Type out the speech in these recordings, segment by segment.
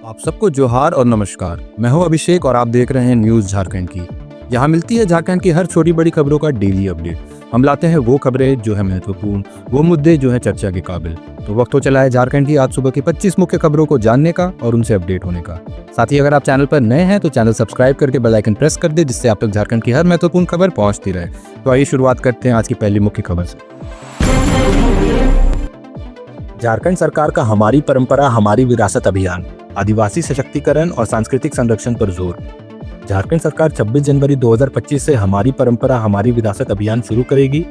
आप सबको जोहार और नमस्कार। मैं हूं अभिषेक और आप देख रहे हैं न्यूज़ झारखंड की। यहाँ मिलती है झारखंड की हर छोटी बड़ी खबरों का डेली अपडेट। हम लाते हैं वो खबरें जो है महत्वपूर्ण, वो मुद्दे जो है चर्चा के काबिल। तो वक्त हो चला है झारखंड की आज सुबह की 25 मुख्य खबरों को जानने का और उनसे अपडेट होने का। साथ ही अगर आप चैनल पर नए हैं तो चैनल सब्सक्राइब करके बेल आइकन प्रेस कर दे, जिससे आप तक झारखंड की हर महत्वपूर्ण खबर पहुंचती रहे। तो आइए शुरुआत करते हैं आज की पहली मुख्य खबर से। झारखंड सरकार का हमारी परंपरा हमारी विरासत अभियान, आदिवासी सशक्तिकरण और सांस्कृतिक संरक्षण पर जोर। झारखंड सरकार 26 जनवरी 2025 से हमारी परंपरा हमारी विरासत अभियान शुरू करेगी।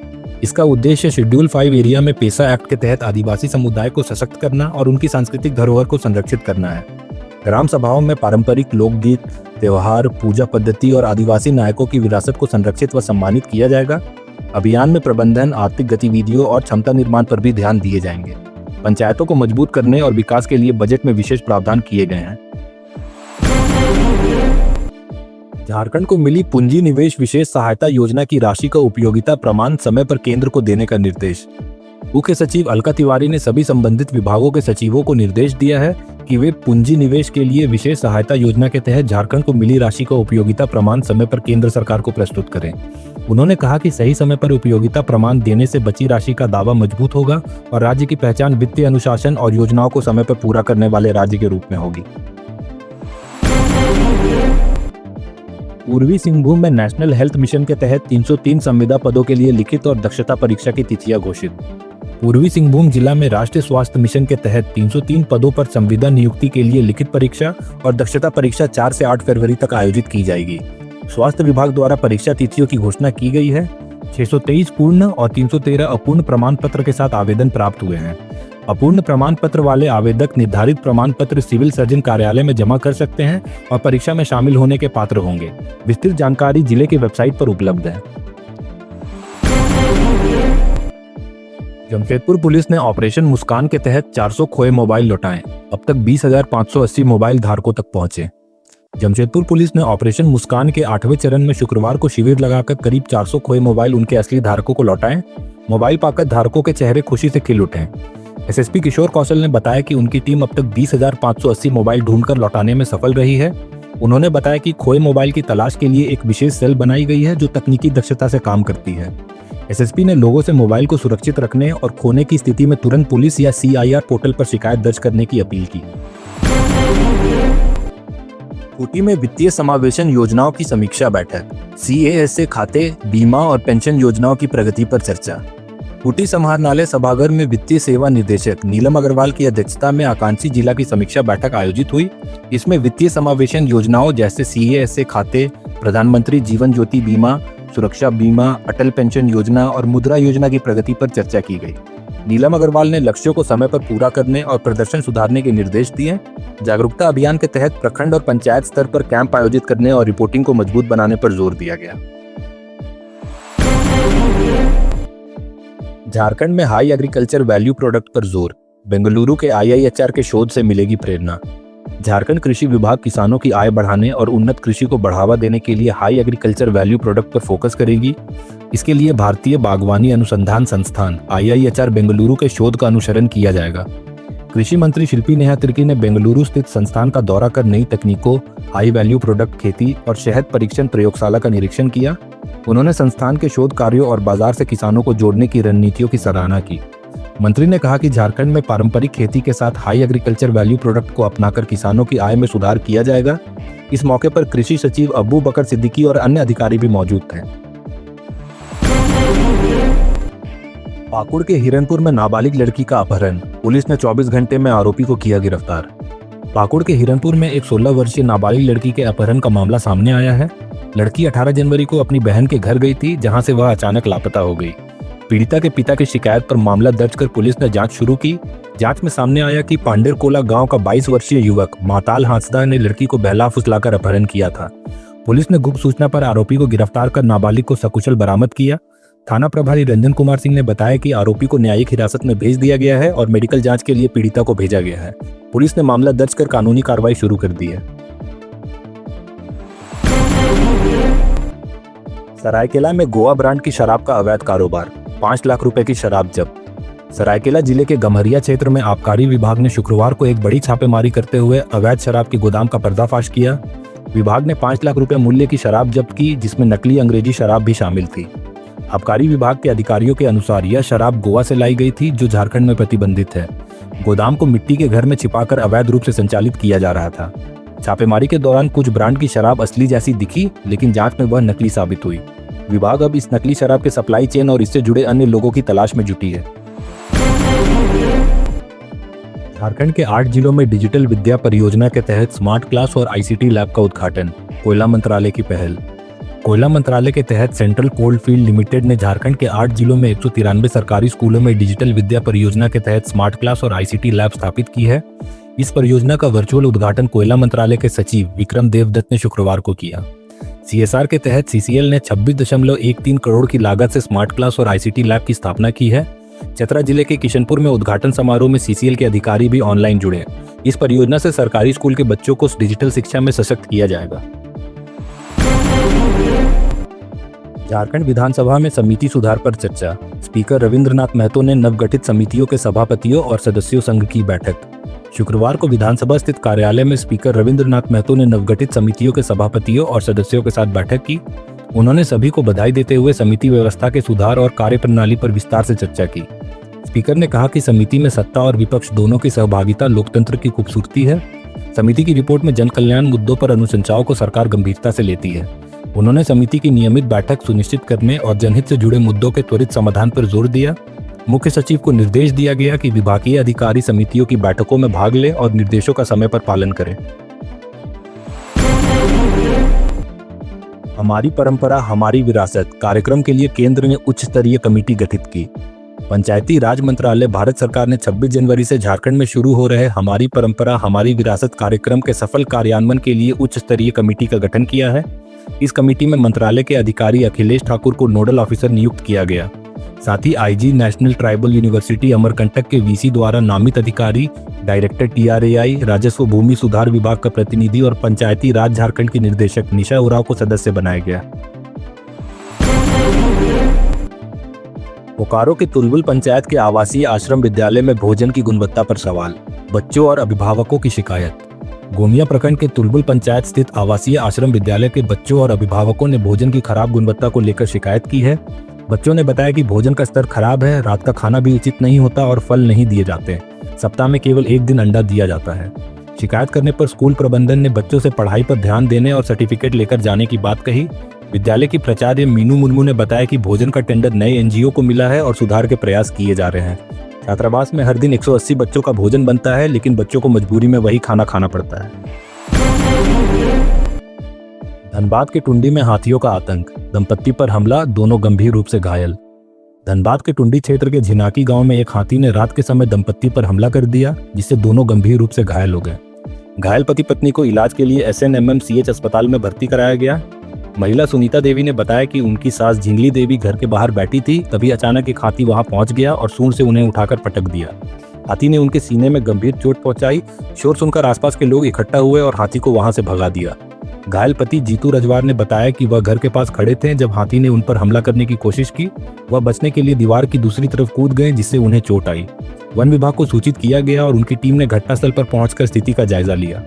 इसका उद्देश्य शेड्यूल 5 एरिया में पेसा एक्ट के तहत आदिवासी समुदाय को सशक्त करना और उनकी सांस्कृतिक धरोहर को संरक्षित करना है। ग्राम सभाओं में पारंपरिक लोकगीत, त्योहार, पूजा पद्धति और आदिवासी नायकों की विरासत को संरक्षित व सम्मानित किया जाएगा। अभियान में प्रबंधन, आर्थिक गतिविधियों और क्षमता निर्माण पर भी ध्यान दिए जाएंगे। पंचायतों को मजबूत करने और विकास के लिए बजट में विशेष प्रावधान किए गए हैं। झारखंड को मिली पूंजी निवेश विशेष सहायता योजना की राशि का उपयोगिता प्रमाण समय पर केंद्र को देने का निर्देश। मुख्य सचिव अलका तिवारी ने सभी संबंधित विभागों के सचिवों को निर्देश दिया है कि वे पूंजी निवेश के लिए विशेष सहायता योजना के तहत झारखंड को मिली राशि का उपयोगिता प्रमाण समय पर केंद्र सरकार को प्रस्तुत करें। उन्होंने कहा कि सही समय पर उपयोगिता प्रमाण देने से बची राशि का दावा मजबूत होगा और राज्य की पहचान वित्तीय अनुशासन और योजनाओं को समय पर पूरा करने वाले राज्य के रूप में होगी। पूर्वी सिंहभूम में नेशनल हेल्थ मिशन के तहत 303 संविदा पदों के लिए लिखित और दक्षता परीक्षा की तिथियां घोषित। पूर्वी सिंहभूम जिला में राष्ट्रीय स्वास्थ्य मिशन के तहत 303 पदों पर संविदा नियुक्ति के लिए लिखित परीक्षा और दक्षता परीक्षा 4 से 8 फरवरी तक आयोजित की जाएगी। स्वास्थ्य विभाग द्वारा परीक्षा तिथियों की घोषणा की गई है। 623 पूर्ण और 313 अपूर्ण प्रमाण पत्र के साथ आवेदन प्राप्त हुए हैं। अपूर्ण प्रमाण पत्र वाले आवेदक निर्धारित प्रमाण पत्र सिविल सर्जन कार्यालय में जमा कर सकते हैं और परीक्षा में शामिल होने के पात्र होंगे। विस्तृत जानकारी जिले की वेबसाइट पर उपलब्ध है। जमशेदपुर पुलिस ने ऑपरेशन मुस्कान के तहत 400 खोए मोबाइल लौटाए। अब तक 20,580 मोबाइल धारकों तक पहुंचे। जमशेदपुर पुलिस ने ऑपरेशन मुस्कान के 8वें चरण में शुक्रवार को शिविर लगाकर करीब 400 खोए मोबाइल उनके असली धारकों को लौटाए। मोबाइल पाकर धारकों के चेहरे खुशी से खिल उठे। एसएसपी किशोर कौशल ने बताया कि उनकी टीम अब तक 20,580 मोबाइल ढूंढकर लौटाने में सफल रही है। उन्होंने बताया कि खोए मोबाइल की तलाश के लिए एक विशेष सेल बनाई गई है जो तकनीकी दक्षता से काम करती है। एसएसपी ने लोगों से मोबाइल को सुरक्षित रखने और खोने की स्थिति में तुरंत पुलिस या CIR पोर्टल पर शिकायत दर्ज करने की अपील की। खूंटी में वित्तीय समावेशन योजनाओं की समीक्षा बैठक। CASA खाते, बीमा और पेंशन योजनाओं की प्रगति पर चर्चा। खूंटी समाहरणालय सभागार में वित्तीय सेवा निदेशक नीलम अग्रवाल की अध्यक्षता में आकांक्षी जिला की समीक्षा बैठक आयोजित हुई। इसमें वित्तीय समावेशन योजनाओं जैसे CASA खाते, प्रधानमंत्री जीवन ज्योति बीमा, सुरक्षा बीमा, अटल पेंशन योजना और मुद्रा योजना की प्रगति पर चर्चा की गई। नीलम अग्रवाल ने लक्ष्यों को समय पर पूरा करने और प्रदर्शन सुधारने के निर्देश दिए। जागरूकता अभियान के तहत प्रखंड और पंचायत स्तर पर कैंप आयोजित करने और रिपोर्टिंग को मजबूत बनाने पर जोर दिया गया। झारखंड में हाई एग्रीकल्चर वैल्यू प्रोडक्ट पर जोर। बेंगलुरु के IIHR के शोध से मिलेगी प्रेरणा। झारखंड कृषि विभाग किसानों की आय बढ़ाने और उन्नत कृषि को बढ़ावा देने के लिए हाई एग्रीकल्चर वैल्यू प्रोडक्ट पर फोकस करेगी। इसके लिए भारतीय बागवानी अनुसंधान संस्थान IIHR बेंगलुरु के शोध का अनुसरण किया जाएगा। कृषि मंत्री शिल्पी नेहा तिर्की ने बेंगलुरु स्थित संस्थान का दौरा कर नई तकनीकों, हाई वैल्यू प्रोडक्ट खेती और शहद परीक्षण प्रयोगशाला का निरीक्षण किया। उन्होंने संस्थान के शोध कार्यों और बाजार से किसानों को जोड़ने की रणनीतियों की सराहना की। मंत्री ने कहा कि झारखंड में पारंपरिक खेती के साथ हाई एग्रीकल्चर वैल्यू प्रोडक्ट को अपनाकर किसानों की आय में सुधार किया जाएगा। इस मौके पर कृषि सचिव अबू बकर सिद्दीकी और अन्य अधिकारी भी मौजूद थे। पाकुड़ के हिरनपुर में नाबालिग लड़की का अपहरण। पुलिस ने 24 घंटे में आरोपी को किया गिरफ्तार। पाकुड़ के हिरनपुर में एक 16 वर्षीय नाबालिग लड़की के अपहरण का मामला सामने आया है। लड़की 18 जनवरी को अपनी बहन के घर गई थी, जहां से वह अचानक लापता हो गई। पीड़िता के पिता की शिकायत पर मामला दर्ज कर पुलिस ने जांच शुरू की। जांच में सामने आया कि पांडेरकोला गांव का 22 वर्षीय युवक माताल हांसदा ने लड़की को बहला फुसलाकर अपहरण किया था। पुलिस ने गुप्त सूचना पर आरोपी को गिरफ्तार कर नाबालिग को सकुशल बरामद किया। थाना प्रभारी रंजन कुमार सिंह ने बताया कि आरोपी को न्यायिक हिरासत में भेज दिया गया है और मेडिकल जांच के लिए पीड़िता को भेजा गया है। पुलिस ने मामला दर्ज कर कानूनी कार्रवाई शुरू कर दी है। सरायकेला में गोवा ब्रांड की शराब का अवैध कारोबार, 5 लाख रुपए की शराब जब्त। सरायकेला जिले के गम्हरिया क्षेत्र में आबकारी विभाग ने शुक्रवार को एक बड़ी छापेमारी करते हुए अवैध शराब के गोदाम का पर्दाफाश किया। विभाग ने 5 लाख रुपए मूल्य की शराब जब्त की, जिसमें नकली अंग्रेजी शराब भी शामिल थी। आबकारी विभाग के अधिकारियों के अनुसार यह शराब गोवा से लाई गई थी, जो झारखंड में प्रतिबंधित है। गोदाम को मिट्टी के घर में छिपाकर अवैध रूप से संचालित किया जा रहा था। छापेमारी के दौरान कुछ ब्रांड की शराब असली जैसी दिखी, लेकिन जांच में वह नकली साबित हुई। विभाग अब इस नकली शराब के सप्लाई चेन और इससे जुड़े अन्य लोगों की तलाश में जुटी है। झारखंड के 8 जिलों में डिजिटल विद्या परियोजना के तहत स्मार्ट क्लास और आईसीटी लैब का उद्घाटन। कोयला मंत्रालय की पहल। कोयला मंत्रालय के तहत सेंट्रल कोल्ड फील्ड लिमिटेड ने झारखंड के 8 जिलों में 193 सरकारी स्कूलों में डिजिटल विद्या परियोजना के तहत स्मार्ट क्लास और आईसीटी लैब स्थापित की है। इस परियोजना का वर्चुअल उद्घाटन कोयला मंत्रालय के सचिव विक्रम देवदत्त ने शुक्रवार को किया। सीएसआर के तहत सीसीएल ने 26.13 करोड़ की लागत से स्मार्ट क्लास और आईसीटी लैब की स्थापना की है। चतरा जिले के किशनपुर में उद्घाटन समारोह में सीसीएल के अधिकारी भी ऑनलाइन जुड़े। इस परियोजना से सरकारी स्कूल के बच्चों को डिजिटल शिक्षा में सशक्त किया जाएगा। झारखंड विधानसभा में समिति सुधार पर चर्चा। स्पीकर रविंद्रनाथ महतो ने नवगठित समितियों के सभापतियों और सदस्यों संघ की बैठक। शुक्रवार को विधानसभा स्थित कार्यालय में स्पीकर रविंद्रनाथ महतो ने नवगठित समितियों के सभापतियों और सदस्यों के साथ बैठक की। उन्होंने सभी को बधाई देते हुए समिति व्यवस्था के सुधार और कार्यप्रणाली पर विस्तार से चर्चा की। स्पीकर ने कहा कि समिति में सत्ता और विपक्ष दोनों की सहभागिता लोकतंत्र की खूबसूरती है। समिति की रिपोर्ट में जन कल्याण मुद्दों पर अनुशंसाओं को सरकार गंभीरता से लेती है। उन्होंने समिति की नियमित बैठक सुनिश्चित करने और जनहित से जुड़े मुद्दों के त्वरित समाधान पर जोर दिया। मुख्य सचिव को निर्देश दिया गया कि विभागीय अधिकारी समितियों की बैठकों में भाग लें और निर्देशों का समय पर पालन करें। हमारी परंपरा हमारी विरासत कार्यक्रम के लिए केंद्र ने उच्च स्तरीय कमेटी गठित की। पंचायती राज मंत्रालय भारत सरकार ने 26 जनवरी से झारखंड में शुरू हो रहे हमारी परंपरा हमारी विरासत कार्यक्रम के सफल कार्यान्वयन के लिए उच्च स्तरीय कमेटी का गठन किया है। इस कमेटी में मंत्रालय के अधिकारी अखिलेश ठाकुर को नोडल ऑफिसर नियुक्त किया गया। साथ ही IG national tribal university Amarkantak के वीसी द्वारा नामित अधिकारी, डायरेक्टर टीआरएआई, राजस्व भूमि सुधार विभाग का प्रतिनिधि और पंचायती राज झारखंड की निर्देशक निशा उरांव को सदस्य बनाया गया। बोकारो के तुलबुल पंचायत के आवासीय आश्रम विद्यालय में भोजन की गुणवत्ता पर सवाल। बच्चों और अभिभावकों की शिकायत। गोमिया प्रखंड के तुलबुल पंचायत स्थित आवासीय आश्रम विद्यालय के बच्चों और अभिभावकों ने भोजन की खराब गुणवत्ता को लेकर शिकायत की है। बच्चों ने बताया कि भोजन का स्तर खराब है, रात का खाना भी उचित नहीं होता और फल नहीं दिए जाते। सप्ताह में केवल 1 दिन अंडा दिया जाता है। शिकायत करने पर स्कूल प्रबंधन ने बच्चों से पढ़ाई पर ध्यान देने और सर्टिफिकेट लेकर जाने की बात कही। विद्यालय की प्राचार्य मीनू मुर्मू ने बताया कि भोजन का टेंडर नए एनजीओ को मिला है और सुधार के प्रयास किए जा रहे हैं। छात्रावास में हर दिन 180 बच्चों का भोजन बनता है, लेकिन बच्चों को मजबूरी में वही खाना खाना पड़ता है। धनबाद के टुंडी में हाथियों का आतंक, दंपत्ति पर हमला, दोनों गंभीर रूप से घायल। धनबाद के टुंडी क्षेत्र के झिनाकी गांव में एक हाथी ने रात के समय दंपत्ति पर हमला कर दिया, जिससे दोनों गंभीर रूप से घायल हो गए। घायल पति पत्नी को इलाज के लिए SNMMCH अस्पताल में भर्ती कराया गया। महिला सुनीता देवी ने बताया कि उनकी सास झिंगली देवी घर के बाहर बैठी थी, तभी अचानक एक हाथी वहां पहुंच गया और सूंड से उन्हें उठाकर पटक दिया। हाथी ने उनके सीने में गंभीर चोट पहुंचाई। शोर सुनकर आसपास के लोग इकट्ठा हुए और हाथी को वहां से भगा दिया। घायल पति जीतू रजवार ने बताया कि वह घर के पास खड़े थे जब हाथी ने उन पर हमला करने की कोशिश की। वह बचने के लिए दीवार की दूसरी तरफ कूद गए, जिससे उन्हें चोट आई। वन विभाग को सूचित किया गया और उनकी टीम ने घटनास्थल पर पहुंचकर स्थिति का जायजा लिया।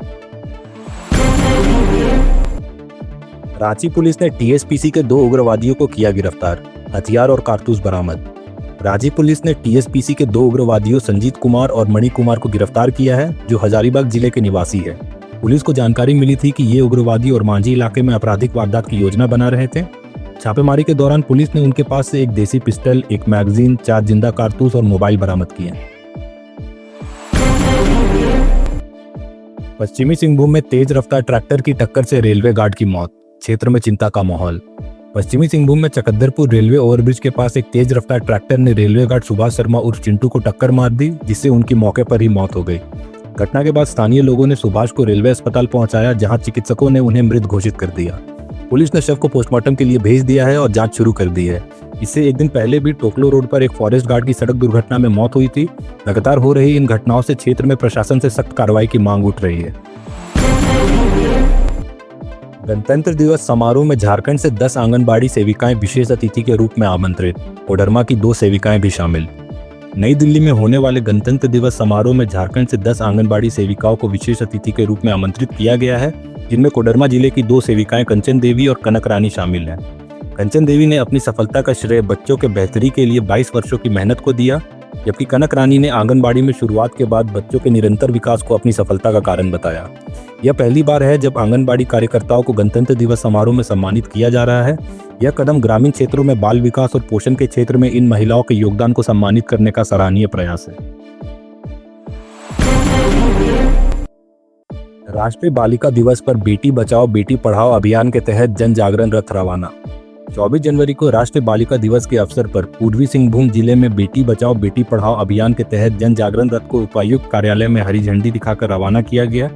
रांची पुलिस ने टीएसपीसी के 2 उग्रवादियों को किया गिरफ्तार, हथियार और कारतूस बरामद। रांची पुलिस ने टीएसपीसी के 2 उग्रवादियों संजीत कुमार और मणि कुमार को गिरफ्तार किया है, जो हजारीबाग जिले के निवासी है। पुलिस को जानकारी मिली थी कि ये उग्रवादी और मांझी इलाके में आपराधिक वारदात की योजना बना रहे थे। छापेमारी के दौरान पुलिस ने उनके पास से एक देसी पिस्टल, एक मैगजीन, 4 जिंदा कारतूस और मोबाइल बरामद किए। पश्चिमी सिंहभूम में तेज रफ्तार ट्रैक्टर की टक्कर से रेलवे गार्ड की मौत, क्षेत्र में चिंता का माहौल। पश्चिमी सिंहभूम में चकद्दरपुर रेलवे ओवरब्रिज के पास एक तेज रफ्तार ट्रैक्टर ने रेलवे गार्ड सुभाष शर्मा उर्फ चिंटू को टक्कर मार दी, जिससे उनकी मौके पर ही मौत हो गई। घटना के बाद स्थानीय लोगों ने सुभाष को रेलवे अस्पताल पहुंचाया, जहां चिकित्सकों ने उन्हें मृत घोषित कर दिया। पुलिस ने शव को पोस्टमार्टम के लिए भेज दिया है और जांच शुरू कर दी है। इससे एक दिन पहले भी टोकलो रोड पर एक फॉरेस्ट गार्ड की सड़क दुर्घटना में मौत हुई थी। लगातार हो रही इन घटनाओं से क्षेत्र में प्रशासन से सख्त कार्रवाई की मांग उठ रही है। गणतंत्र दिवस समारोह में झारखंड से 10 आंगनबाड़ी सेविकाएं विशेष अतिथि के रूप में आमंत्रित, कोडरमा की 2 सेविकाएं भी शामिल। नई दिल्ली में होने वाले गणतंत्र दिवस समारोह में झारखंड से 10 आंगनबाड़ी सेविकाओं को विशेष अतिथि के रूप में आमंत्रित किया गया है, जिनमें कोडरमा जिले की 2 सेविकाएं कंचन देवी और कनक रानी शामिल हैं। कंचन देवी ने अपनी सफलता का श्रेय बच्चों के बेहतरी के लिए 22 वर्षों की मेहनत को दिया, जबकि कनक रानी ने आंगनबाड़ी में शुरुआत के बाद बच्चों के निरंतर विकास को अपनी सफलता का कारण बताया। यह पहली बार है जब आंगनबाड़ी कार्यकर्ताओं को गणतंत्र दिवस समारोह में सम्मानित किया जा रहा है। यह कदम ग्रामीण क्षेत्रों में बाल विकास और पोषण के क्षेत्र में इन महिलाओं के योगदान को सम्मानित करने का सराहनीय प्रयास है। राष्ट्रीय बालिका दिवस पर बेटी बचाओ बेटी पढ़ाओ अभियान के तहत जन जागरण रथ रवाना। 24 जनवरी को राष्ट्रीय बालिका दिवस के अवसर पर पूर्वी सिंहभूम जिले में बेटी बचाओ बेटी पढ़ाओ अभियान के तहत जन जागरण रथ को उपायुक्त कार्यालय में हरी झंडी दिखाकर रवाना किया गया।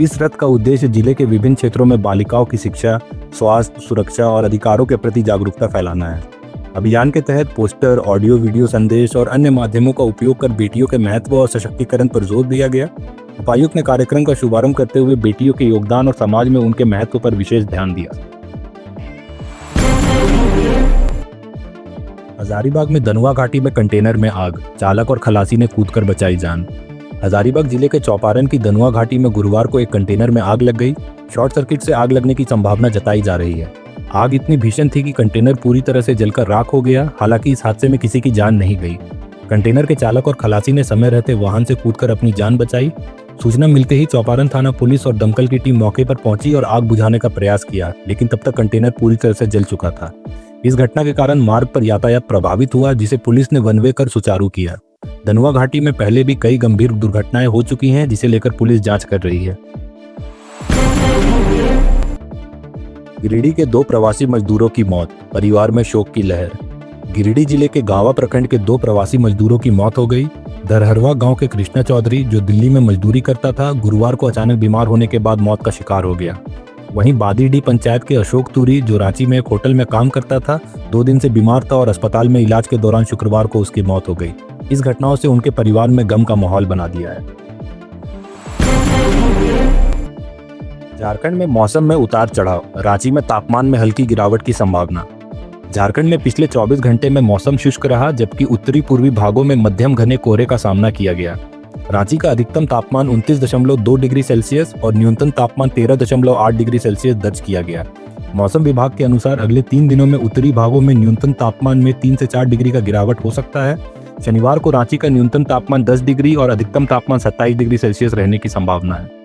इस रथ का उद्देश्य जिले के विभिन्न क्षेत्रों में बालिकाओं की शिक्षा, स्वास्थ्य, सुरक्षा और अधिकारों के प्रति जागरूकता फैलाना है। अभियान के तहत पोस्टर, ऑडियो, वीडियो संदेश और अन्य माध्यमों का उपयोग कर बेटियों के महत्व और सशक्तिकरण पर जोर दिया गया। उपायुक्त ने कार्यक्रम का शुभारंभ करते हुए बेटियों के योगदान और समाज में उनके महत्व पर विशेष ध्यान दिया। हजारीबाग में धनुआ घाटी में कंटेनर में आग, चालक और खलासी ने कूदकर बचाई जान। हजारीबाग जिले के चौपारण की धनुआ घाटी में गुरुवार को एक कंटेनर में आग लग गई। शॉर्ट सर्किट से आग लगने की संभावना जताई जा रही है। आग इतनी भीषण थी कि कंटेनर पूरी तरह से जलकर राख हो गया। हालांकि इस हादसे में किसी की जान नहीं गई। कंटेनर के चालक और खलासी ने समय रहते वाहन से कूदकर अपनी जान बचाई। सूचना मिलते ही चौपारण थाना पुलिस और दमकल की टीम मौके पर पहुंची और आग बुझाने का प्रयास किया, लेकिन तब तक कंटेनर पूरी तरह से जल चुका था। इस घटना के कारण मार्ग पर यातायात प्रभावित हुआ, जिसे पुलिस ने वन वे कर सुचारू किया। धनुआ घाटी में पहले भी कई गंभीर दुर्घटनाएं हो चुकी हैं, जिसे लेकर पुलिस जांच कर रही है। गिरिडीह के 2 प्रवासी मजदूरों की मौत, परिवार में शोक की लहर। गिरिडीह जिले के गावा प्रखंड के 2 प्रवासी मजदूरों की मौत हो गई। दरहरवा गांव के कृष्णा चौधरी, जो दिल्ली में मजदूरी करता था, गुरुवार को अचानक बीमार होने के बाद मौत का शिकार हो गया। वहीं बादीडीह पंचायत के अशोक तुरी, जो रांची में एक होटल में काम करता था, 2 दिन से बीमार था और अस्पताल में इलाज के दौरान शुक्रवार को उसकी मौत हो गई। इस घटनाओं से उनके परिवार में गम का माहौल बना दिया है। झारखंड में मौसम में उतार चढ़ाव, रांची में तापमान में हल्की गिरावट की संभावना। झारखंड में पिछले 24 घंटे में मौसम शुष्क रहा, जबकि उत्तरी पूर्वी भागों में मध्यम घने कोहरे का सामना किया गया। रांची का अधिकतम तापमान 29.2 डिग्री सेल्सियस और न्यूनतम तापमान 13.8 डिग्री सेल्सियस दर्ज किया गया। मौसम विभाग के अनुसार अगले 3 दिनों में उत्तरी भागों में न्यूनतम तापमान में 3 से 4 डिग्री का गिरावट हो सकता है। शनिवार को रांची का न्यूनतम तापमान 10 डिग्री और अधिकतम तापमान 27 डिग्री सेल्सियस रहने की संभावना है।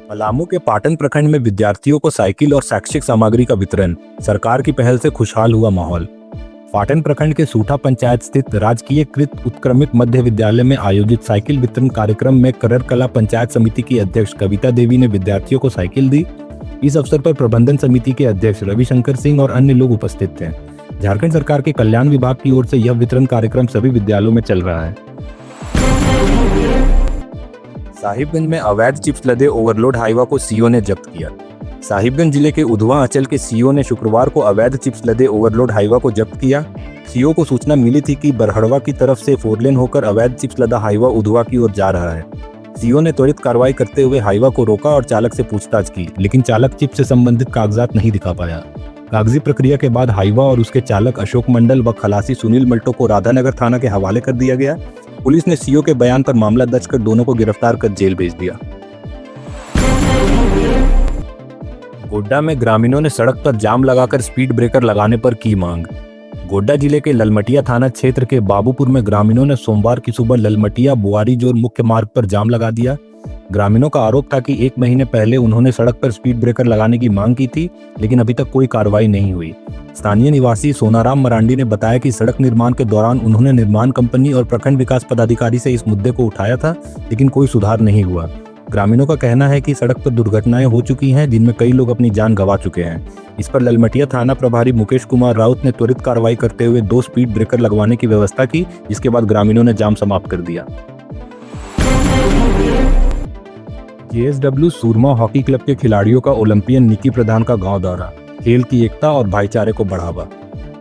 पलामू के पाटन प्रखंड में विद्यार्थियों को साइकिल और शैक्षिक सामग्री का वितरण, सरकार की पहल से खुशहाल हुआ माहौल। पाटन प्रखंड के सूठा पंचायत स्थित राजकीय कृत उत्क्रमित मध्य विद्यालय में आयोजित साइकिल वितरण कार्यक्रम में करर कला पंचायत समिति की अध्यक्ष कविता देवी ने विद्यार्थियों को साइकिल दी। इस अवसर पर प्रबंधन समिति के अध्यक्ष रविशंकर सिंह और अन्य लोग उपस्थित थे। झारखंड सरकार के कल्याण विभाग की ओर से यह वितरण कार्यक्रम सभी विद्यालयों में चल रहा है। साहिबगंज में अवैध चिप्स लदे ओवरलोड हाईवा को सीओ ने जब्त किया। साहिबगंज जिले के उधवा अंचल के सीओ ने शुक्रवार को अवैध चिप्स लदे ओवरलोड हाईवा को जब्त किया। सीओ को सूचना मिली थी कि बरहड़वा की तरफ से 4 लेन होकर अवैध चिप्स लदा हाईवा उधवा की ओर जा रहा है। सीओ ने त्वरित कार्रवाई करते हुए हाईवा को रोका और चालक से पूछताछ की, लेकिन चालक चिप्स से संबंधित कागजात नहीं दिखा पाया। कागजी प्रक्रिया के बाद हाईवा और उसके चालक अशोक मंडल व खलासी सुनील मल्टो को राधानगर थाना के हवाले कर दिया गया। पुलिस ने सीओ के बयान पर मामला दर्ज कर दोनों को गिरफ्तार कर जेल भेज दिया। गोड्डा में ग्रामीणों ने सड़क पर जाम लगाकर स्पीड ब्रेकर लगाने पर की मांग। गोड्डा जिले के ललमटिया थाना क्षेत्र के बाबूपुर में ग्रामीणों ने सोमवार की सुबह ललमटिया बुआरी जोर मुख्य मार्ग पर जाम लगा दिया। ग्रामीणों का आरोप था कि 1 महीने पहले उन्होंने सड़क पर स्पीड ब्रेकर लगाने की मांग की थी, लेकिन अभी तक कोई कार्रवाई नहीं हुई। स्थानीय निवासी सोनाराम मरांडी ने बताया कि सड़क निर्माण के दौरान उन्होंने निर्माण कंपनी और प्रखंड विकास पदाधिकारी से इस मुद्दे को उठाया था, लेकिन कोई सुधार नहीं हुआ। ग्रामीणों का कहना है कि सड़क पर दुर्घटनाएं हो चुकी हैं, जिनमें कई लोग अपनी जान गंवा चुके हैं। इस पर ललमटिया थाना प्रभारी मुकेश कुमार राउत ने त्वरित कार्रवाई करते हुए 2 स्पीड ब्रेकर लगवाने की व्यवस्था की, जिसके बाद ग्रामीणों ने जाम समाप्त कर दिया। जेएसडब्ल्यू सूरमा हॉकी क्लब के खिलाड़ियों का ओलंपियन निकी प्रधान का गांव दौरा, खेल की एकता और भाईचारे को बढ़ावा।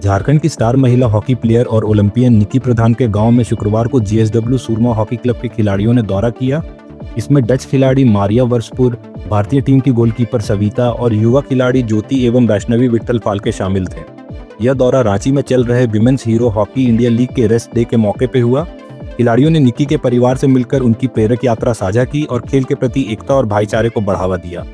झारखंड की स्टार महिला हॉकी प्लेयर और ओलंपियन निकी प्रधान के गांव में शुक्रवार को जेएसडब्ल्यू सूरमा हॉकी क्लब के खिलाड़ियों ने दौरा किया। इसमें डच खिलाड़ी मारिया वर्सपुर, भारतीय टीम की गोलकीपर सविता और युवा खिलाड़ी ज्योति एवं वैष्णवी विट्ठल फाल्के शामिल थे। यह दौरा रांची में चल रहे women's hero hockey India league के रेस्ट डे के मौके पे हुआ। खिलाड़ियों ने निक्की के परिवार से मिलकर उनकी प्रेरक यात्रा साझा की और खेल के प्रति एकता और भाईचारे को बढ़ावा दिया।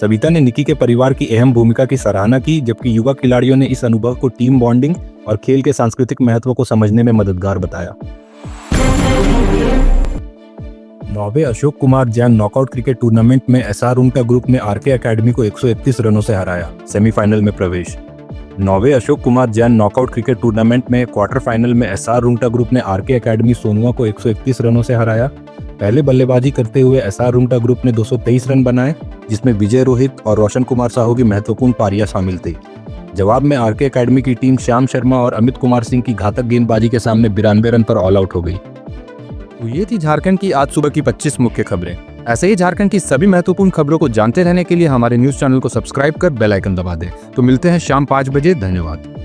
सविता ने निक्की के परिवार की अहम भूमिका की सराहना की, जबकि युवा खिलाड़ियों ने इस अनुभव को टीम बॉन्डिंग और खेल के सांस्कृतिक महत्व को समझने में मददगार बताया। 9वें Ashok Kumar Jain knockout cricket tournament में एसआर रूंगटा ग्रुप ने आरके एकेडमी को 131 रनों से हराया, सेमीफाइनल में प्रवेश। 9वें Ashok Kumar Jain knockout cricket tournament में क्वार्टर फाइनल में एसआर रूंगटा ग्रुप ने आरके एकेडमी सोनुआ को 131 रनों से हराया। पहले बल्लेबाजी करते हुए एसआर रूंगटा ग्रुप ने 223 रन बनाए, जिसमें विजय रोहित और रोशन कुमार साहू की महत्वपूर्ण पारियां शामिल थी। जवाब में आरके एकेडमी की टीम श्याम शर्मा और अमित कुमार सिंह की घातक गेंदबाजी के सामने 92 रन पर ऑल आउट हो गई। तो ये थी झारखंड की आज सुबह की 25 मुख्य खबरें। ऐसे ही झारखंड की सभी महत्वपूर्ण खबरों को जानते रहने के लिए हमारे न्यूज चैनल को सब्सक्राइब कर बेल आइकन दबा दें। तो मिलते हैं शाम 5 बजे। धन्यवाद।